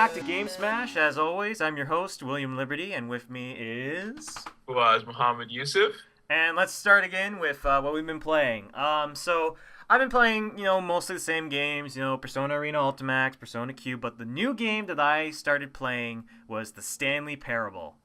back to Game Smash. As always, I'm your host, William Liberty, and with me is. Was Muhammad Yusuf. And let's start again with what we've been playing. So I've been playing, mostly the same games, Persona Arena Ultimax, Persona Q, but the new game that I started playing was the Stanley Parable.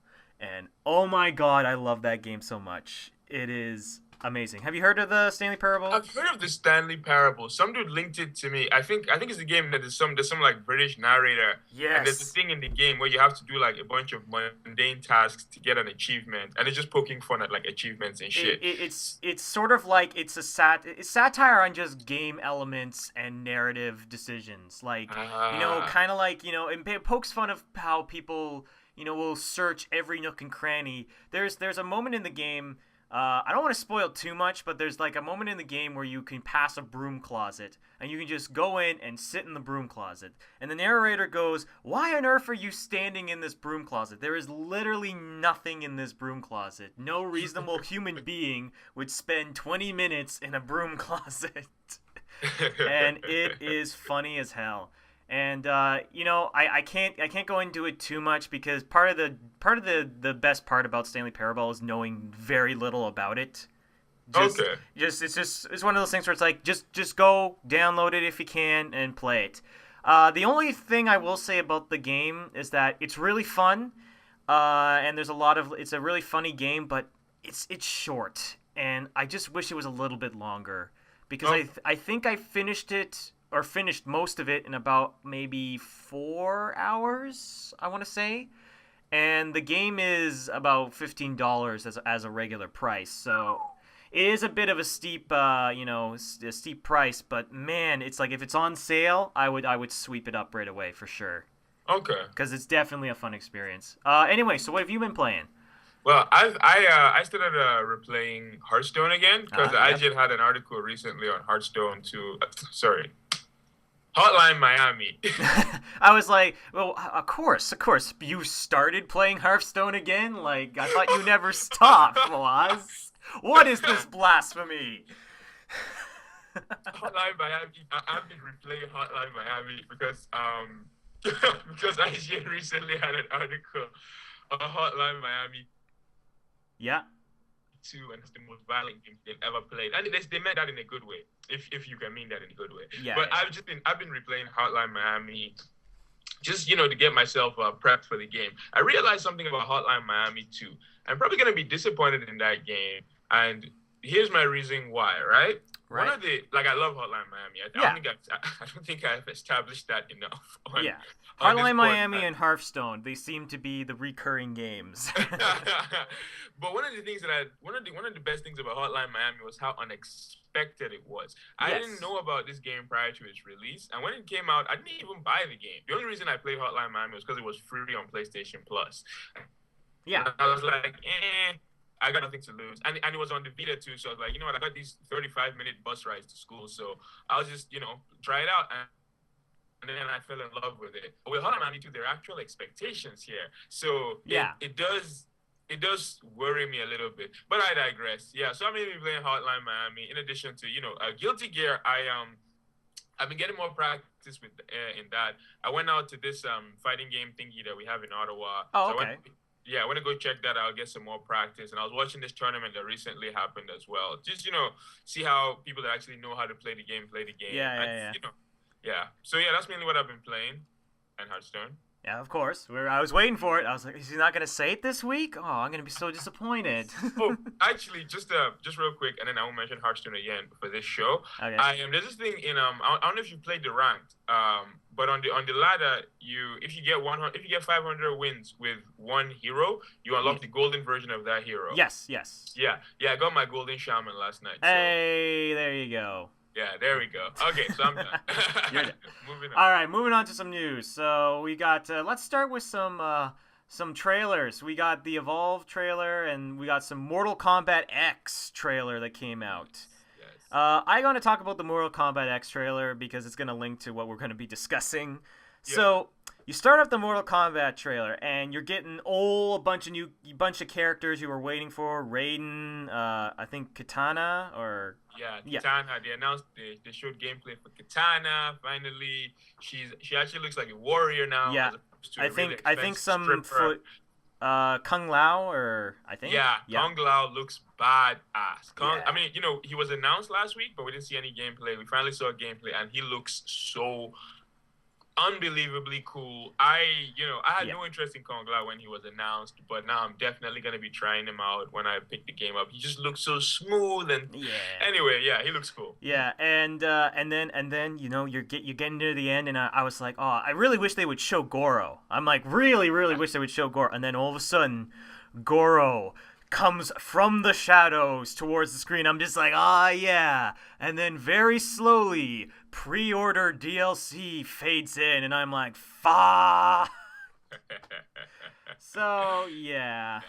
And oh my god, I love that game so much. It is amazing. Have you heard of the Stanley Parable? I've heard of the Stanley Parable. Some dude linked it to me. I think it's the game that there's some like British narrator. And there's a Yes. thing in the game where you have to do like a bunch of mundane tasks to get an achievement, and it's just poking fun at like achievements and shit. It's sort of like it's satire on just game elements and narrative decisions. Like, Ah, kind of like, it pokes fun of how people, will search every nook and cranny. There's a moment in the game. I don't want to spoil too much, but there's like a moment in the game where you can pass a broom closet, and you can just go in and sit in the broom closet. And the narrator goes, "Why on earth are you standing in this broom closet? There is literally nothing in this broom closet. No reasonable human being would spend 20 minutes in a broom closet." And it is funny as hell. And I can't go into it too much because part of the best part about Stanley Parable is knowing very little about it. Just okay. it's one of those things where it's like just go download it if you can and play it. The only thing I will say about the game is that it's really fun, and it's a really funny game, but it's short, and I just wish it was a little bit longer because Oh, I think I finished it or finished most of it in about maybe 4 hours, I want to say. And the game is about $15 as a regular price, so it is a bit of a steep, a steep price. But man, it's like if it's on sale, I would sweep it up right away for sure, okay. because it's definitely a fun experience. Anyway, so what have you been playing? Well, I started replaying Hearthstone again because Yep. IGN had an article recently on Hearthstone to sorry, Hotline Miami. I was like, well, of course, you started playing Hearthstone again. Like I thought you never stopped, Waz. What is this blasphemy? Hotline Miami. I've been replaying Hotline Miami because because IGN recently had an article on Hotline Miami Yeah, 2, and it's the most violent game they've ever played. And they meant that in a good way, if you can mean that in a good way. yeah, But yeah. I've been replaying Hotline Miami just to get myself prepped for the game. I realized something about Hotline Miami 2. I'm probably gonna be disappointed in that game, and here's my reason why. Right? One Right. of the like I love Hotline Miami. Yeah, I don't think I've established that enough yeah. on this Hardline Miami podcast. and Hearthstone, they seem to be the recurring games. But one of the best things about Hotline Miami was how unexpected it was. I didn't Yes. know about this game prior to its release, and when it came out, I didn't even buy the game. The only reason I played Hotline Miami was because it was free on PlayStation Plus. Yeah. And I was like, I got nothing to lose, and it was on the Vita too. So I was like, you know what, I got these 35-minute bus rides to school, so I'll just try it out. And then I fell in love with it. But with Hotline Miami 2, there are actual expectations here. So it, Yeah. it does it does worry me a little bit. But I digress. Yeah, so I'm gonna be playing Hotline Miami in addition to, Guilty Gear. I've been getting more practice with in that. I went out to this fighting game thingy that we have in Ottawa. Oh, So okay. I want to go check that out, get some more practice. And I was watching this tournament that recently happened as well. Just see how people that actually know how to play the game. Yeah, And yeah, yeah. yeah. So yeah, that's mainly what I've been playing. And Hearthstone. Yeah, of course. I was waiting for it. I was like, is he not going to say it this week? Oh, I'm going to be so disappointed. Oh, actually, just real quick, and then I will mention Hearthstone again for this show. Okay. There's this thing in I don't know if you played the ranked but on the ladder, if you get 500 wins with one hero, you unlock the golden version of that hero. Yes, yes. Yeah, I got my golden shaman last night. So Hey, there you go. yeah, there we go. Okay, so I'm done. You're done. Moving on. All right, moving on to some news. So we got. Let's start with some trailers. We got the Evolve trailer, and we got some Mortal Kombat X trailer that came out. Yes. I'm going to talk about the Mortal Kombat X trailer because it's going to link to what we're going to be discussing. Yeah. So you start off the Mortal Kombat trailer, and you're getting a bunch of characters you were waiting for. Raiden, I think Katana, or Yeah, Katana. They announced they showed gameplay for Katana. Finally, she actually looks like a warrior now, yeah. as opposed to a really I think expensive some stripper. Kung Lao, or I think yeah. Kung Lao looks badass. I Yeah. mean, he was announced last week, but we didn't see any gameplay. We finally saw gameplay, and he looks so unbelievably cool. I had Yeah. no interest in Kung Lao when he was announced, but now I'm definitely gonna be trying him out when I pick the game up. He just looks so smooth, and Yeah. anyway, yeah, he looks cool. Yeah, and then you're getting near the end, and I was like, oh, I really wish they would show Goro. I'm like, really wish they would show Goro, and then all of a sudden, Goro comes from the shadows towards the screen. I'm just like, yeah, and then very slowly, pre-order DLC fades in, and I'm like, fuck. So yeah.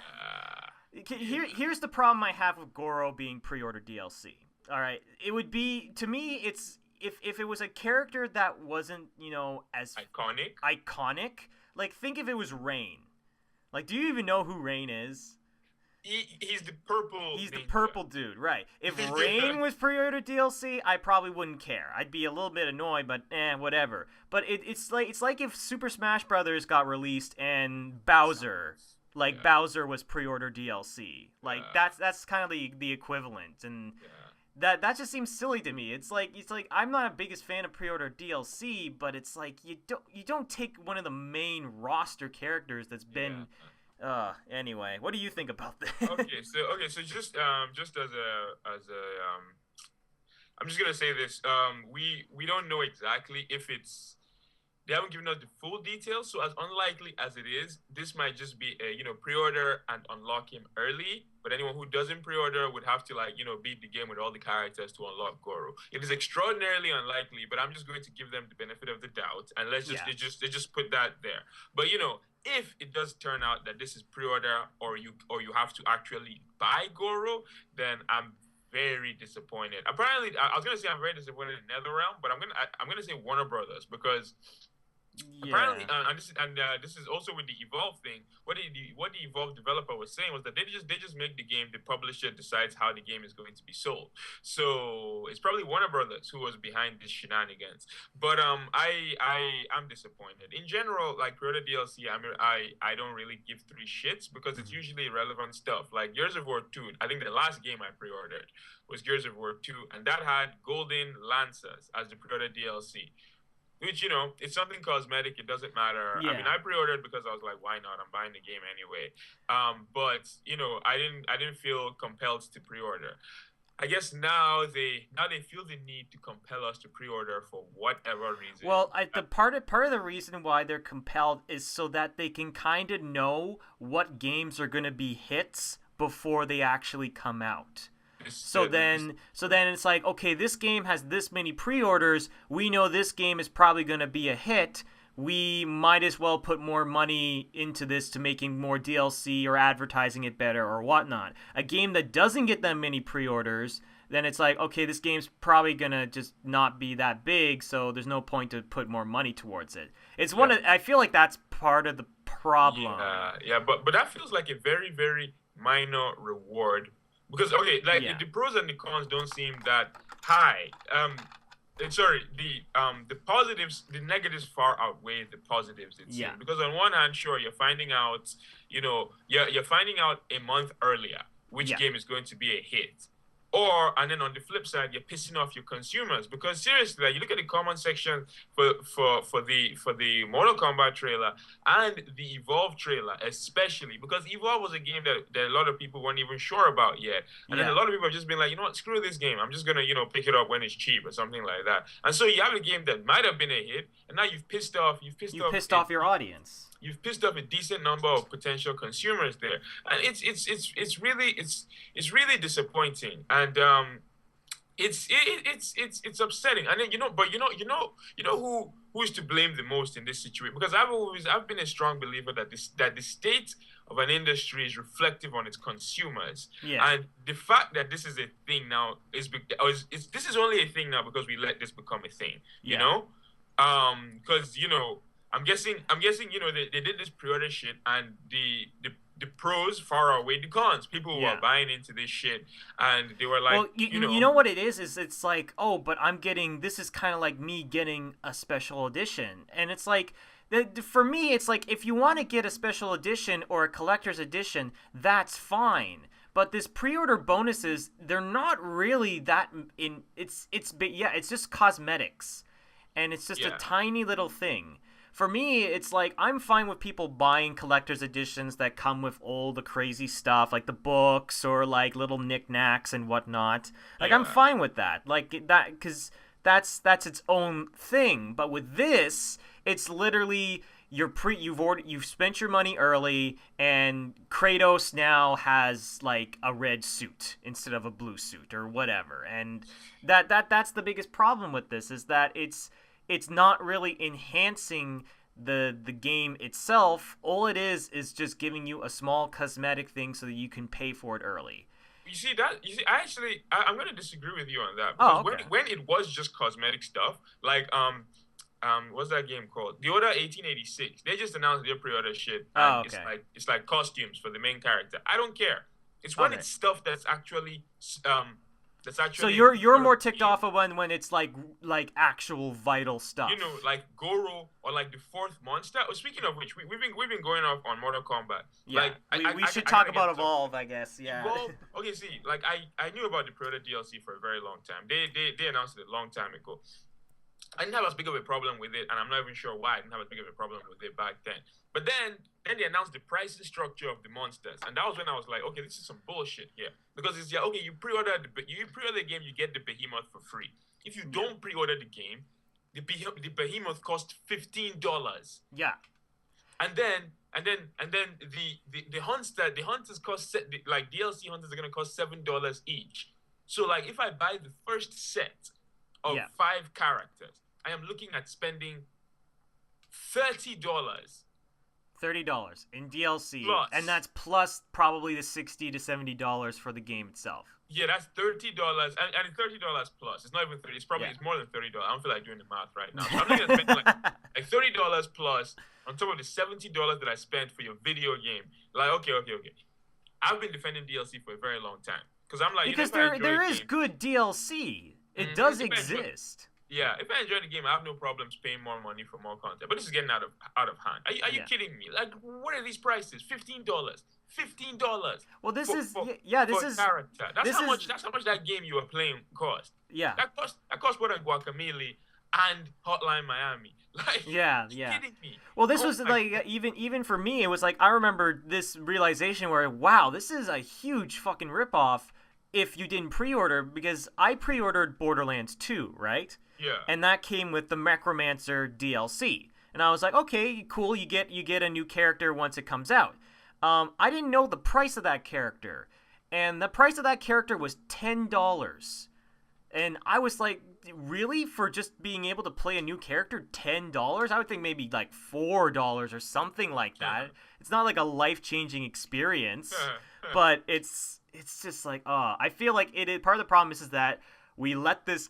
Here's the problem I have with Goro being pre-order DLC. All right, it would be, to me, it's if it was a character that wasn't as iconic. Like, think if it was Rain. Like, do you even know who Rain is? He's the purple. He's the purple dude, right? If Rain was pre-order DLC, I probably wouldn't care. I'd be a little bit annoyed, but whatever. But it's like if Super Smash Brothers got released and Bowser. Bowser was pre-order DLC. Like, that's kind of the equivalent, and that just seems silly to me. It's like I'm not a biggest fan of pre-order DLC, but it's like you don't take one of the main roster characters that's been. Anyway, what do you think about this? So just I'm just gonna say this. We don't know exactly if it's. They haven't given us the full details, so as unlikely as it is, this might just be a pre-order and unlock him early. But anyone who doesn't pre-order would have to beat the game with all the characters to unlock Goro. It is extraordinarily unlikely, but I'm just going to give them the benefit of the doubt, and let's just put that there. But if it does turn out that this is pre-order or you have to actually buy Goro, then I'm very disappointed. Apparently, I was gonna say I'm very disappointed in NetherRealm, but I'm gonna say Warner Brothers, because apparently, this is also with the Evolve thing. What the Evolve developer was saying was that they just make the game. The publisher decides how the game is going to be sold. So it's probably Warner Brothers who was behind this shenanigans. But I'm disappointed in general. Like pre-order DLC, I don't really give three shits, because it's usually irrelevant stuff. Like Gears of War 2. I think the last game I pre-ordered was Gears of War 2, and that had Golden Lancers as the pre-order DLC. Which, it's something cosmetic. It doesn't matter. Yeah. I mean, I pre-ordered because I was like, why not? I'm buying the game anyway. But I didn't feel compelled to pre-order. I guess now they feel the need to compel us to pre-order for whatever reason. Well, the part of the reason why they're compelled is so that they can kind of know what games are going to be hits before they actually come out. So then it's like, okay, this game has this many pre-orders. We know this game is probably going to be a hit. We might as well put more money into this to making more DLC or advertising it better or whatnot. A game that doesn't get that many pre-orders, then it's like, okay, this game's probably going to just not be that big, so there's no point to put more money towards it. It's I feel like that's part of the problem. But that feels like a very, very minor reward. Because the pros and the cons don't seem that high. The positives, the negatives far outweigh the positives. It seems. Because on one hand, sure, you're finding out, you're finding out a month earlier which game is going to be a hit. And then on the flip side, you're pissing off your consumers, because seriously, you look at the comment section for the Mortal Kombat trailer and the Evolve trailer, especially because Evolve was a game that a lot of people weren't even sure about yet, and then a lot of people have just been like, screw this game, I'm just gonna pick it up when it's cheap or something like that. And so you have a game that might have been a hit, and now you've pissed off your audience. You've pissed off a decent number of potential consumers there, and it's really disappointing, and it's upsetting. And then who's to blame the most in this situation? Because I've been a strong believer that the state of an industry is reflective on its consumers, and the fact that this is a thing now this is only a thing now because we let this become a thing, because I'm guessing, they did this pre-order shit, and the pros far outweigh the cons. People were Yeah. buying into this shit, and they were like, Well, you know what it is it's like, oh, but I'm getting, this is kind of like me getting a special edition. And it's like, for me, it's like, if you want to get a special edition or a collector's edition, that's fine. But this pre-order bonuses, they're not really that in, yeah, it's just cosmetics. And it's just a yeah, tiny little thing. For me, it's like, I'm fine with people buying collector's editions that come with all the crazy stuff, like the books or like little knickknacks and whatnot. Like, I'm yeah. fine with that. Like that, because that's its own thing. But with this, it's literally you've spent your money early, and Kratos now has like a red suit instead of a blue suit or whatever. And that's the biggest problem with this, is that it's not really enhancing the game itself. All it is just giving you a small cosmetic thing so that you can pay for it early. I'm gonna disagree with you on that, Oh, because when okay. when it was just cosmetic stuff, like what's that game called? The Order 1886. They just announced their pre-order shit, and Oh, it's okay. like it's like costumes for the main character. I don't care. It's when Okay. it's stuff that's So actually you're part of more the ticked game. off of when it's like actual vital stuff. Like Goro, or like the fourth monster. Oh, speaking of which, we've been going off on Mortal Kombat. Yeah. Like We should I talk gotta about get to Evolve, I guess. Yeah. Evolve. Okay, see, like I knew about the pre-order DLC for a very long time. They announced it a long time ago. I didn't have as big of a problem with it, and I'm not even sure why I didn't have as big of a problem with it back then. But then they announced the pricing structure of the monsters, and that was when I was like, okay, this is some bullshit here. Because it's, yeah, okay, you pre-order the game, you get the behemoth for free. If you Yeah. don't pre-order the game, the behemoth costs $15, Yeah. and then the hunters like DLC hunters are gonna cost $7 each. So like if I buy the first set of Yeah. 5 characters, I am looking at spending $30 $30 in DLC, and plus. that's plus probably the $60 to $70 for the game itself. Yeah, that's $30, and it's $30 plus. It's not even 30. Yeah. It's more than $30. I don't feel like doing the math right now. So I'm looking at spending like $30 plus on top of the $70 that I spent for your video game. Like, okay. I've been defending DLC for a very long time, because I'm like, Because if I enjoy there a is game, good DLC. It mhm, does if I enjoy, exist. yeah, if I enjoy the game, I have no problems paying more money for more content. But this is getting out of hand. Are you Yeah. kidding me? Like, what are these prices? $15. Well, this for is for yeah, for a character. That's this how is much. That's how much that game you were playing cost. yeah. That cost more than Guacamelee and Hotline Miami. Like, Yeah, you yeah. kidding me? Well, this Oh was my like, even for me, it was like, I remember this realization where, wow, this is a huge fucking ripoff if you didn't pre-order, because I pre-ordered Borderlands 2, right? yeah. And that came with the Necromancer DLC. And I was like, okay, cool, you get a new character once it comes out. I didn't know the price of that character. And the price of that character was $10. And I was like, really? For just being able to play a new character, $10? I would think maybe like $4 or something like that. It's not like a life-changing experience, but it's just like, I feel like part of the problem is that we let this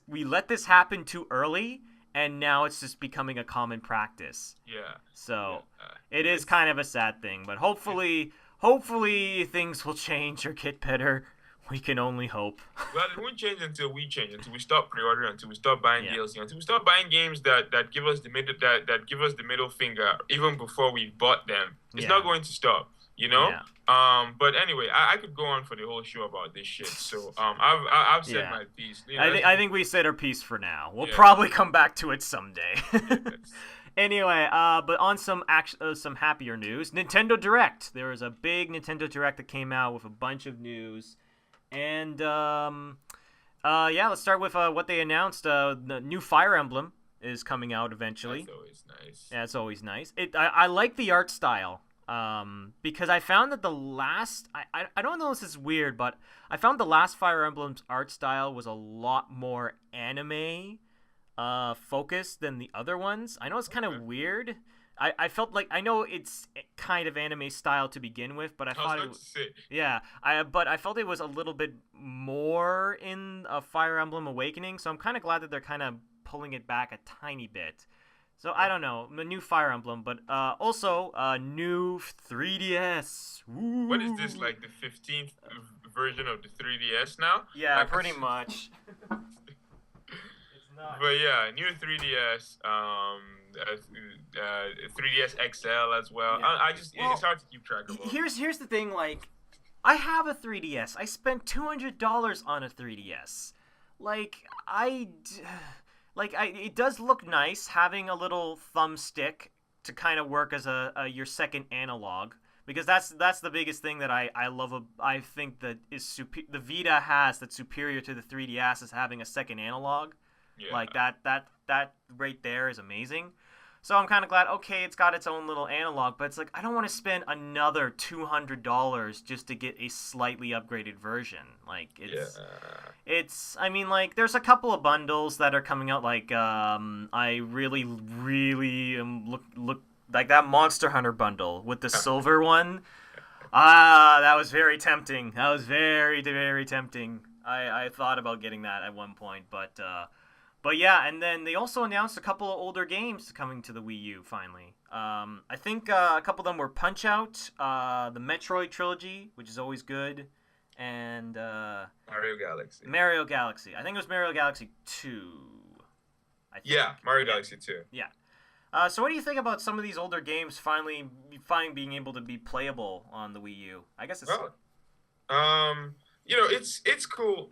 happen too early, and now it's just becoming a common practice. Yeah. Yeah. So it is It's kind of a sad thing, but it, hopefully things will change or get better. We can only hope. well, it won't change until we change, until we stop pre-ordering, until we stop buying Yeah. DLC, until we stop buying games that give us the middle finger even before we bought them. It's Yeah. not going to stop, you know. Yeah. But anyway, I could go on for the whole show about this shit. So I've said Yeah. my piece. I think we said our piece for now. We'll Yeah. probably come back to it someday. Yes. Anyway, but on some happier news, Nintendo Direct. There was a big Nintendo Direct that came out with a bunch of news, and yeah, let's start with what they announced. The new Fire Emblem is coming out eventually. That's always nice. Yeah, it's always nice. I like the art style. Because I found that the last I don't know if this is weird, but I found the last Fire Emblem's art style was a lot more anime focused than the other ones. I know it's kind Okay. of weird. I felt like, I know it's kind of anime style to begin with, but I I was thought going to say. yeah, but I felt it was a little bit more in Fire Emblem Awakening, so I'm kind of glad that they're kind of pulling it back a tiny bit. So I don't know, a new Fire Emblem, but also a new 3DS. What is this, Woo! like the 15th version of the 3DS now? Yeah, Like, pretty much. It's but nuts. yeah, new 3DS, 3DS XL as well. Yeah. I just it's Well, hard to keep track of all these. here's the thing. Like, I have a 3DS. I spent $200 on a 3DS. Like, it does look nice having a little thumbstick to kind of work as a your second analog, because that's the biggest thing that I love. I think that is the Vita has that's superior to the 3DS is having a second analog. Like Yeah, that right there is amazing. So I'm kind of glad. Okay, it's got its own little analog, but it's like I don't want to spend another $200 just to get a slightly upgraded version. Like yeah. it's. I mean, like there's a couple of bundles that are coming out. Like I really look like that Monster Hunter bundle with the silver one. Ah, that was very tempting. That was very tempting. I thought about getting that at one point, but yeah, and then they also announced a couple of older games coming to the Wii U finally. I think a couple of them were Punch Out, the Metroid trilogy, which is always good, and Mario Galaxy. Mario Galaxy. I think it was Mario Galaxy 2. I think. Yeah, Mario Yeah. Galaxy 2. Yeah. So what do you think about some of these older games finally being able to be playable on the Wii U? I guess it's Well, it's cool.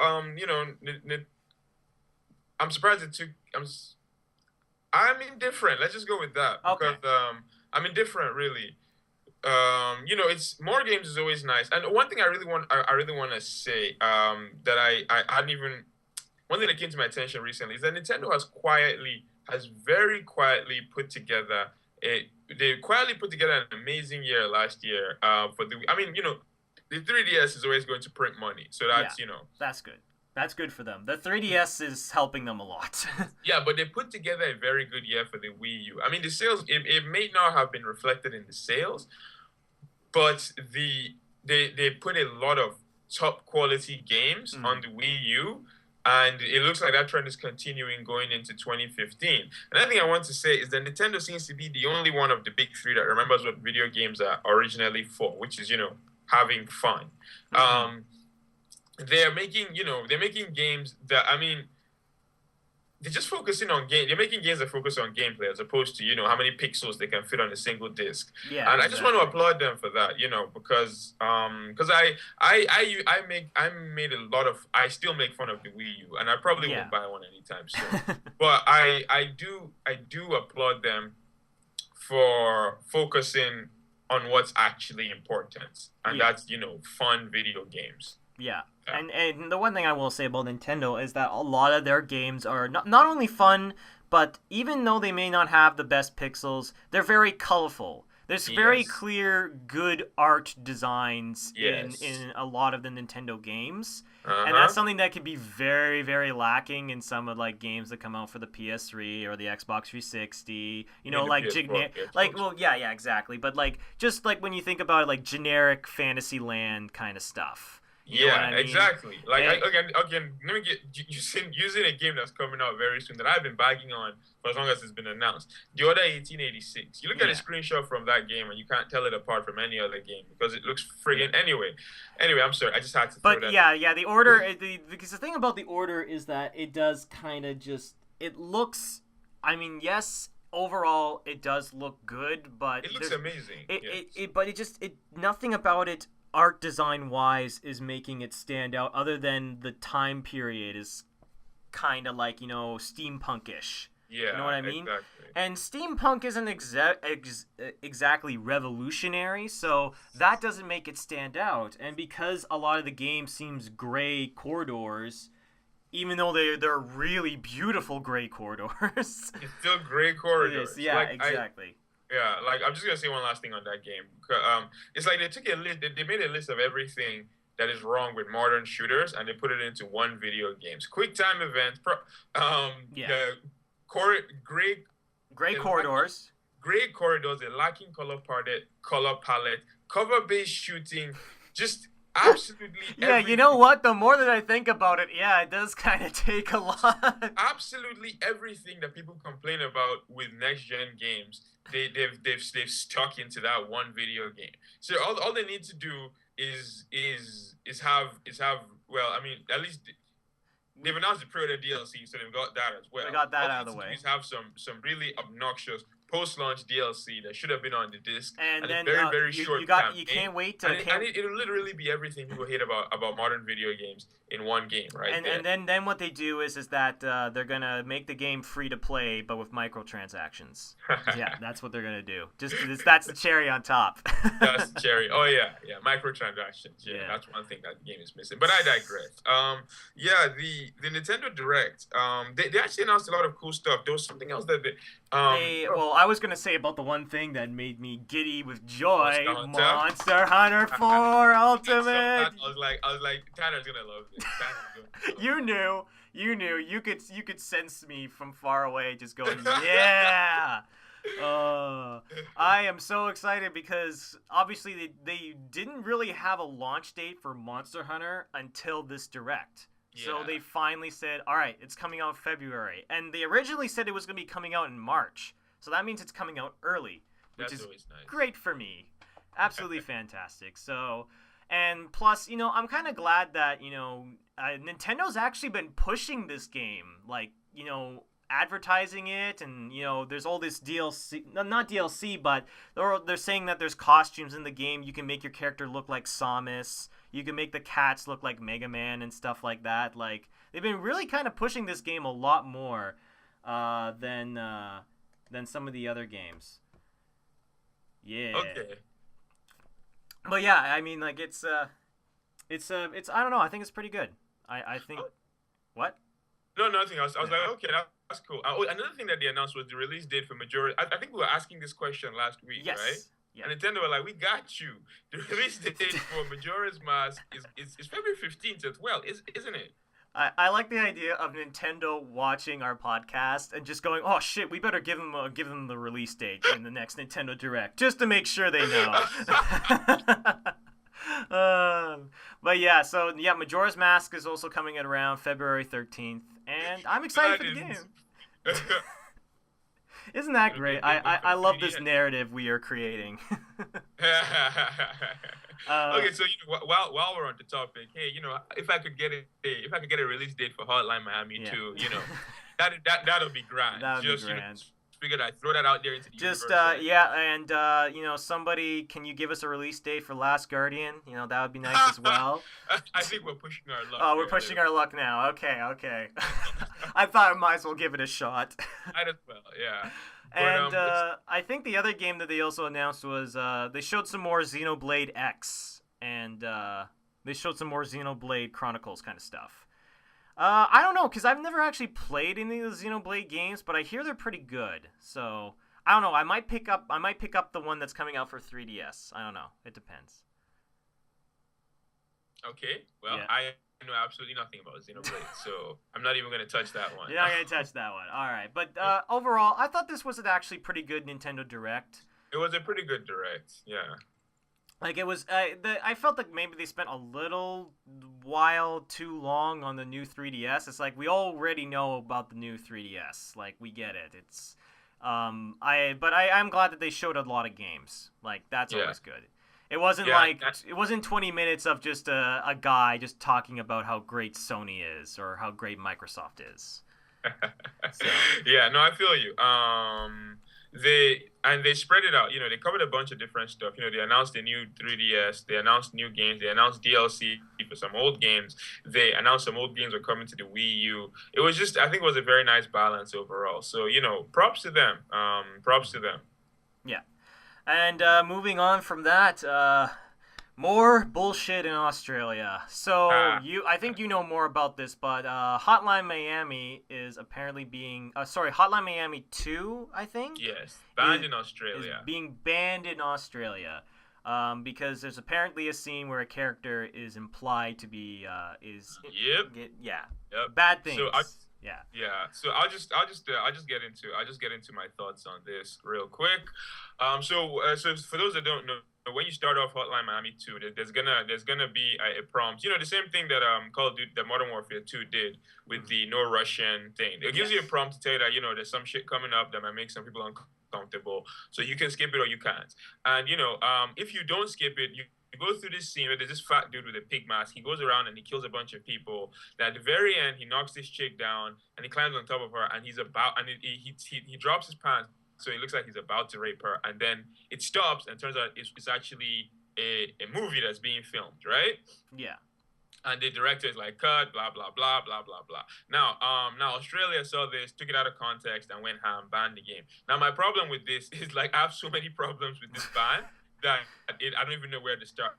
I'm surprised it took. I'm indifferent. Let's just go with that okay. because I'm indifferent really. It's more games is always nice. And one thing I really want to say that I hadn't even one thing that came to my attention recently is that Nintendo has very quietly put together a they quietly put together an amazing year last year for the I mean, the 3DS is always going to print money. So Yeah, that's. that's good. That's good for them. The 3DS is helping them a lot. Yeah, but they put together a very good year for the Wii U. I mean, the sales it may not have been reflected in the sales, but they put a lot of top quality games on Mhm. the Wii U, and it looks like that trend is continuing going into 2015. Another thing I want to say is that Nintendo seems to be the only one of the big three that remembers what video games are originally for, which is having fun. Mhm. They're making games that I mean they're just focusing on game. They're making games that focus on gameplay as opposed to how many pixels they can fit on a single disc. Yeah, And I just want to exactly. applaud them for that, because I made a lot of I still make fun of the Wii U, and I probably Yeah. won't buy one anytime soon. But I do applaud them for focusing on what's actually important, and Yeah. that's fun video games. Yeah. Yeah. And the one thing I will say about Nintendo is that a lot of their games are not only fun, but even though they may not have the best pixels, they're very colorful. There's very Yes. clear, good art designs in Yes. a lot of the Nintendo games. Uh And that's huh. something that can be very lacking in some of like games that come out for the PS3 or the Xbox 360. You mean the Like PS4, the like Xbox? well, yeah, exactly. But like just like when you think about it, like generic Fantasyland kind of stuff. You know what Yeah, I mean? exactly. Like And again, let me get using a game that's coming out very soon that I've been bagging on for as long as it's been announced. The Order 1886. You look at a yeah. screenshot from that game and you can't tell it apart from any other game because it looks friggin' anyway. Anyway, I'm sorry. I just had to throw But that. yeah, the order because the thing about the order is that it does kind of just it looks. I mean, yes, overall it does look good, but It looks there's amazing. Yes. but it nothing about it art design wise is making it stand out other than the time period is kind of like steampunkish. You know what Yeah, I mean? exactly. And steampunk isn't exactly revolutionary, so that doesn't make it stand out. And because a lot of the game seems gray corridors, even though they're really beautiful gray corridors. It's still gray It is, corridors. yeah, Like I exactly. Yeah, like I'm just gonna say one last thing on that game. It's like they took a list. They made a list of everything that is wrong with modern shooters, and they put it into one video games. Quick time events. Yeah, The gray, gray a lacking, corridors. gray corridors, a lacking color palette, cover based shooting. Just absolutely Yeah, you everything. know what? The more that I think about it, yeah, it does kind of take a lot. Absolutely everything that people complain about with next gen games, they've stuck into that one video game. So all they need to do is have well, I mean, at least they've announced the pre-order DLC, so they've got that as We well. got All that they out of need the to do way. is have some really obnoxious post-launch DLC that should have been on the disc, And and a then very you short got you campaign, can't wait and to it, can't and it, it'll literally be everything people hate about modern video games in one game right and there. then what they do is that they're gonna make the game free to play but with microtransactions. Yeah, that's what they're gonna do. That's the cherry on top. That's the cherry. Oh yeah, microtransactions. Yeah, Yeah. that's one thing that the game is missing. But I digress. Yeah, the Nintendo Direct. They actually announced a lot of cool stuff. There was something else that Well, I was gonna say about the one thing that made me giddy with joy: Monster Hunter. Monster Hunter 4 Ultimate. I was like, Tanner's gonna love this. Tanner's gonna You knew, you could sense me from far away, just going, yeah. I am so excited because obviously they didn't really have a launch date for Monster Hunter until this direct. So Yeah. they finally said, all right, it's coming out in February. And they originally said it was going to be coming out in March. So that means it's coming out early, which That's is always nice. great for me. Absolutely fantastic. So, and plus, I'm kind of glad that, Nintendo's actually been pushing this game, like, advertising it, and there's all this DLC, not DLC, but they're saying that there's costumes in the game. You can make your character look like Samus, you can make the cats look like Mega Man and stuff like that. Like, they've been really kind of pushing this game a lot more than some of the other games. Yeah. Okay. But yeah, I mean, like, it's I don't know, I think it's pretty good. I think what? No, nothing else. I was like, okay, that's cool. Another thing that they announced was the release date for Majora. I think we were asking this question last week, Yes. right? Yeah. And Nintendo were like, we got you. The release date for Majora's Mask is February 15th as well, isn't it? I like the idea of Nintendo watching our podcast and just going, "Oh shit, we better give them the release date in the next Nintendo Direct just to make sure they know." But yeah, so yeah, Majora's Mask is also coming at around February 13th, and I'm excited for the game. Isn't that great? I love this narrative we are creating. Okay, so while we're on the topic, hey, if I could get a release date for Hotline Miami 2, that'll be grand. That would be grand. Figured I'd throw that out there into the Just universe. yeah, and somebody, can you give us a release date for Last Guardian? That would be nice as well. I think we're pushing our luck. Oh, we're pushing our luck now. Okay. I thought I might as well give it a shot. Might as well, yeah. And I think the other game that they also announced was they showed some more Xenoblade X, and they showed some more Xenoblade Chronicles kind of stuff. I don't know, because I've never actually played any of the Xenoblade games, but I hear they're pretty good. So I don't know. I might pick up the one that's coming out for 3DS. I don't know. It depends. Okay. Well, Yeah. I know absolutely nothing about Xenoblade, so I'm not even going to touch that one. You're not gonna touch that one. All right. But overall, I thought this was an actually pretty good Nintendo Direct. It was a pretty good direct. Yeah. Like, it was, I felt like maybe they spent a little while too long on the new 3DS. It's like, we already know about the new 3DS. Like, we get it. It's, I'm glad that they showed a lot of games. Like, that's always good. It wasn't it wasn't 20 minutes of just a guy just talking about how great Sony is or how great Microsoft is. So. Yeah, no, I feel you. They spread it out. They covered a bunch of different stuff. They announced the new 3DS. They announced new games. They announced DLC for some old games. They announced some old games are coming to the Wii U. It was just, I think, it was a very nice balance overall. So props to them. Props to them. Yeah, and moving on from that. More bullshit in Australia. So I think you know more about this, but Hotline Miami is apparently being Hotline Miami 2, I think. Yes, banned in Australia. Is being banned in Australia, because there's apparently a scene where a character is implied to be bad things. So yeah. So I'll just get into my thoughts on this real quick. So for those that don't know, when you start off Hotline Miami 2, there's gonna be a prompt. The same thing that Call of Duty, the Modern Warfare 2 did with the no Russian thing. It gives you a prompt to tell you that there's some shit coming up that might make some people uncomfortable, so you can skip it or you can't. And if you don't skip it, you go through this scene where there's this fat dude with a pig mask. He goes around and he kills a bunch of people. Then at the very end, he knocks this chick down and he climbs on top of her and he drops his pants. So it looks like he's about to rape her, and then it stops, and it turns out it's actually a movie that's being filmed, right? Yeah. And the director is like, cut, blah, blah, blah, blah, blah, blah. Now Australia saw this, took it out of context, and went ham, banned the game. Now, my problem with this is, like, I have so many problems with this ban that I don't even know where to start.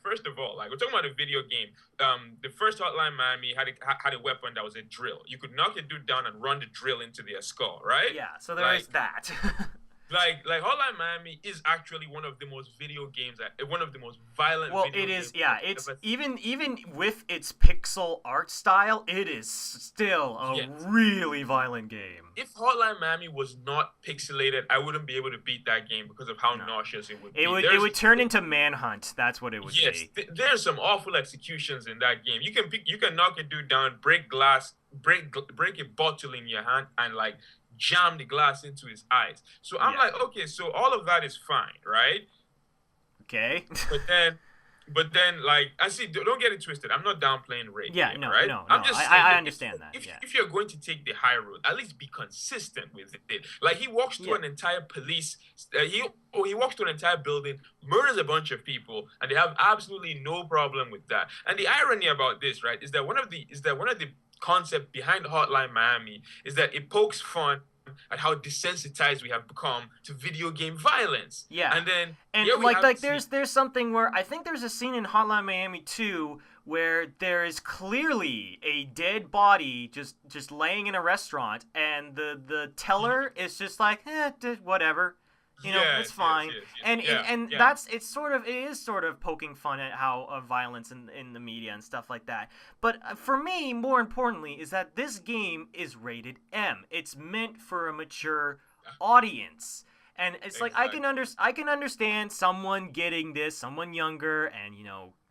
First of all, like, we're talking about a video game. The first Hotline Miami had a weapon that was a drill. You could knock a dude down and run the drill into their skull, right? Yeah, so there's that. Like Hotline Miami is actually one of the most one of the most violent. Well, video it is. games Yeah, it's even with its pixel art style, it is still a really violent game. If Hotline Miami was not pixelated, I wouldn't be able to beat that game because of how nauseous it would be. It would turn into Manhunt. That's what it would be. Yes, there's some awful executions in that game. You can knock a dude down, break glass, break a bottle in your hand, and like jam the glass into his eyes. So I'm like, okay, so all of that is fine, right? Okay. but then, like, I see. Don't get it twisted. I'm not downplaying rape. Yeah, right? No. I'm just saying I understand that. If you're going to take the high road, at least be consistent with it. Like, he walks through an entire police. He walks through an entire building, murders a bunch of people, and they have absolutely no problem with that. And the irony about this, right, is that one of the concept behind Hotline Miami is that it pokes fun at how desensitized we have become to video game violence. Yeah. And there's something where I think there's a scene in Hotline Miami 2 where there is clearly a dead body just laying in a restaurant, and the teller is just like, whatever. It's fine. It is sort of poking fun at how violence in the media and stuff like that. But for me, more importantly, is that this game is rated M. It's meant for a mature audience. And it's like, I can understand someone getting this, someone younger, and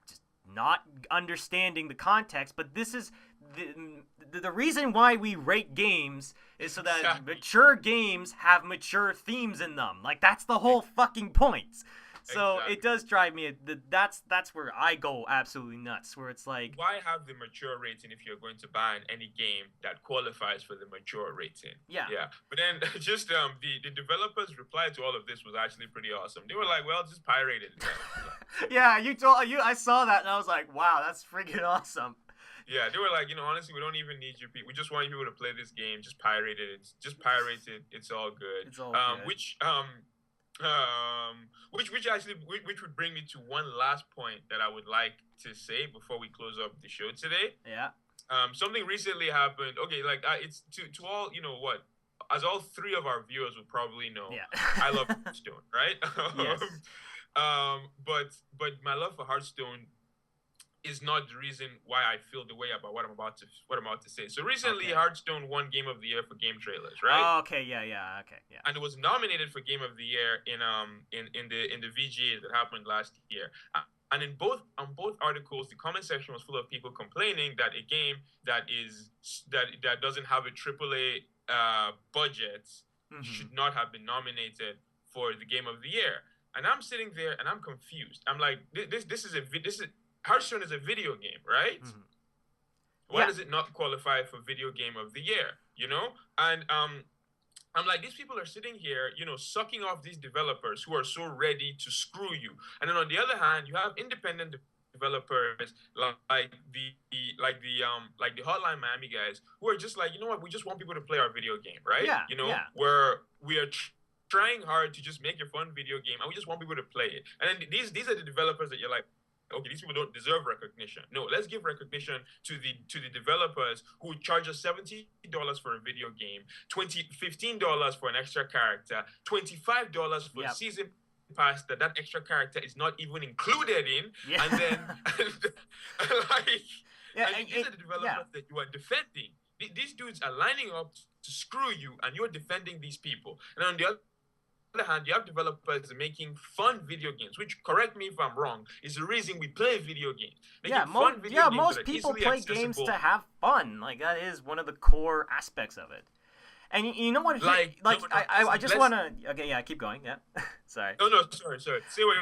just not understanding the context, but this is the reason why we rate games is so that mature games have mature themes in them. Like, that's the whole fucking point. So it does drive me. That's where I go absolutely nuts. Where it's like, why have the mature rating if you're going to ban any game that qualifies for the mature rating? Yeah. But then just the developers' reply to all of this was actually pretty awesome. They were like, "Well, just pirate it." Yeah, I saw that and I was like, "Wow, that's freaking awesome." Yeah, they were like, honestly, we don't even need you people. We just want you people to play this game. Just pirate it. Just pirate it. It's all good. It's all good. Which would bring me to one last point that I would like to say before we close up the show today. Yeah. Something recently happened. Okay, like it's to all, as all three of our viewers would probably know. Yeah. I love Hearthstone, right? Yes. But my love for Hearthstone is not the reason why I feel the way about what I'm about to say. So recently, Hearthstone won Game of the Year for game trailers, right? Oh, okay, yeah, okay, yeah. And it was nominated for Game of the Year in the VGA that happened last year. And on both articles, the comment section was full of people complaining that a game that doesn't have a AAA budget should not have been nominated for the Game of the Year. And I'm sitting there and I'm confused. I'm like, Hearthstone is a video game, right? Mm-hmm. Why does it not qualify for Video Game of the Year? And I'm like, these people are sitting here, sucking off these developers who are so ready to screw you. And then on the other hand, you have independent developers like the Hotline Miami guys who are just like, you know what, we just want people to play our video game, right? Where we are trying hard to just make a fun video game, and we just want people to play it. And then these are the developers that you're like, okay, these people don't deserve recognition. No, let's give recognition to the developers who charge us $70 for a video game, $15 for an extra character, $25 for a season pass that extra character is not even included in, and then these are the developers that you are defending. These dudes are lining up to screw you, and you're defending these people. And on the other other hand, you have developers making fun video games, which, correct me if I'm wrong, is the reason we play video games. Yeah, Making fun video games most that are people easily play accessible. games to have fun. Like, that is one of the core aspects of it. And you know what? I just want to. Okay, yeah, keep going. Yeah, sorry. Oh no, sorry. Say what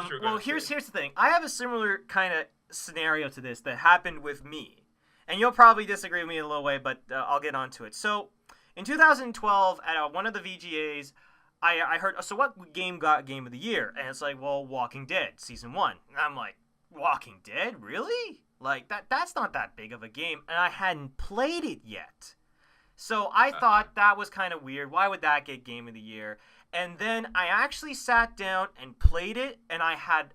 you're well, here's the thing. I have a similar kind of scenario to this that happened with me, and you'll probably disagree with me in a little way, but I'll get onto it. So, in 2012, at one of the VGAs, I heard, so what game got Game of the Year? And it's like, well, Walking Dead Season 1. And I'm like, Walking Dead? Really? Like, that's not that big of a game, and I hadn't played it yet. So I thought that was kind of weird. Why would that get Game of the Year? And then I actually sat down and played it, and I had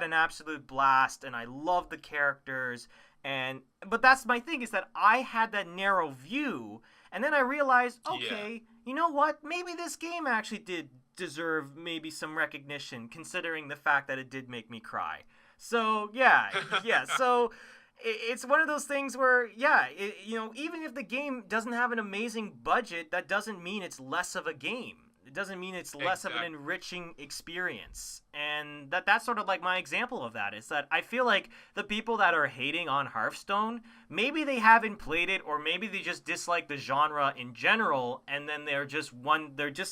an absolute blast, and I loved the characters. But that's my thing, is that I had that narrow view, and then I realized, okay, you know what? Maybe this game actually did deserve maybe some recognition, considering the fact that it did make me cry. So yeah. So it's one of those things where, even if the game doesn't have an amazing budget, that doesn't mean it's less of a game. It doesn't mean it's less of an enriching experience. And that's sort of like my example of that, is that I feel like the people that are hating on Hearthstone, maybe they haven't played it, or maybe they just dislike the genre in general, and then they're just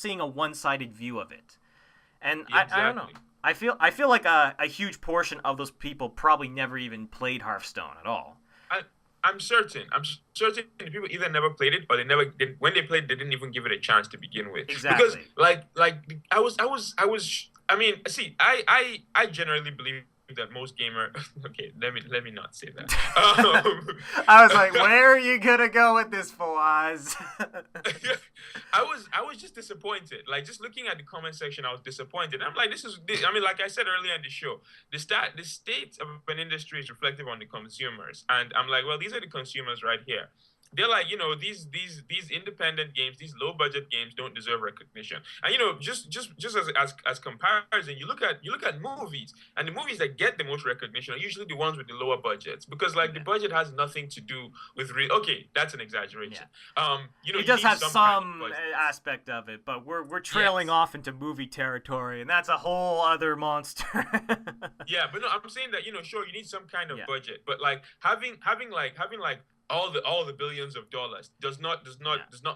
seeing a one-sided view of it. And exactly. I don't know. I feel like a huge portion of those people probably never even played Hearthstone at all. I'm certain the people either never played it, or when they played, they didn't even give it a chance to begin with. Exactly. Because I generally believe that most gamers. Okay, let me not say that. I was like, where are you gonna go with this, Fawaz? I was just disappointed. Like, just looking at the comment section, I was disappointed. I'm like, like I said earlier in the show, the state of an industry is reflective on the consumers, and I'm like, well, these are the consumers right here. They're like, these independent games, these low budget games don't deserve recognition. And just as comparison, you look at movies, and the movies that get the most recognition are usually the ones with the lower budgets, because the budget has nothing to do with okay, that's an exaggeration. Yeah. It does have some aspect of it, but we're trailing off into movie territory, and that's a whole other monster. Yeah, but no, I'm saying that sure, you need some kind of budget, but having all the billions of dollars does not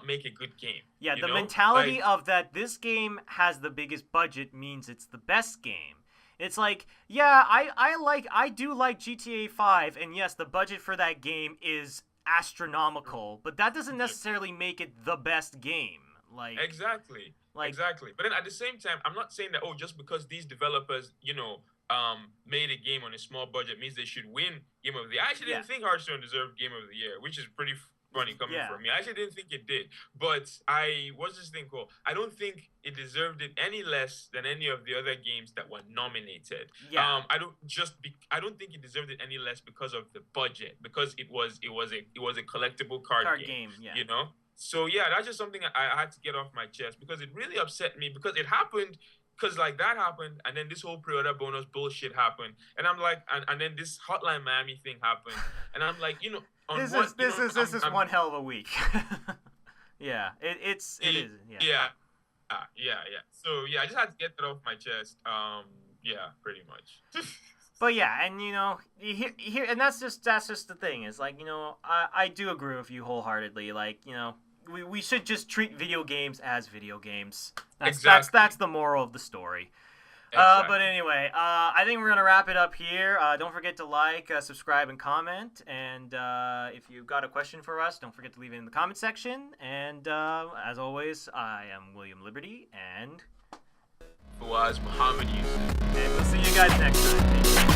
make a good game. Yeah, the mentality of that this game has the biggest budget means it's the best game. It's like, yeah, I do like GTA 5, and yes, the budget for that game is astronomical, but that doesn't necessarily make it the best game. Exactly. But then at the same time, I'm not saying that just because these developers, made a game on a small budget means they should win Game of the Year. I actually didn't think Hearthstone deserved Game of the Year, which is pretty funny coming from me. I actually didn't think it did, but what's this thing called? I don't think it deserved it any less than any of the other games that were nominated. Yeah. I don't think it deserved it any less because of the budget, because it was a collectible card game. Yeah. So yeah, that's just something I had to get off my chest, because it really upset me, because it happened. Because that happened, and then this whole pre-order bonus bullshit happened, and I'm like, and then this Hotline Miami thing happened, and I'm like, this is one hell of a week. Yeah, it is. Yeah. So yeah, I just had to get that off my chest. Yeah, pretty much. But yeah, and here, and that's just the thing, is like, I do agree with you wholeheartedly. Like, we should just treat video games as video games. That's the moral of the story. Exactly. But anyway, I think we're going to wrap it up here. Don't forget to like, subscribe, and comment. And if you've got a question for us, don't forget to leave it in the comment section. And as always, I am William Liberty, and was Muhammad Yusuf. And we'll see you guys next time.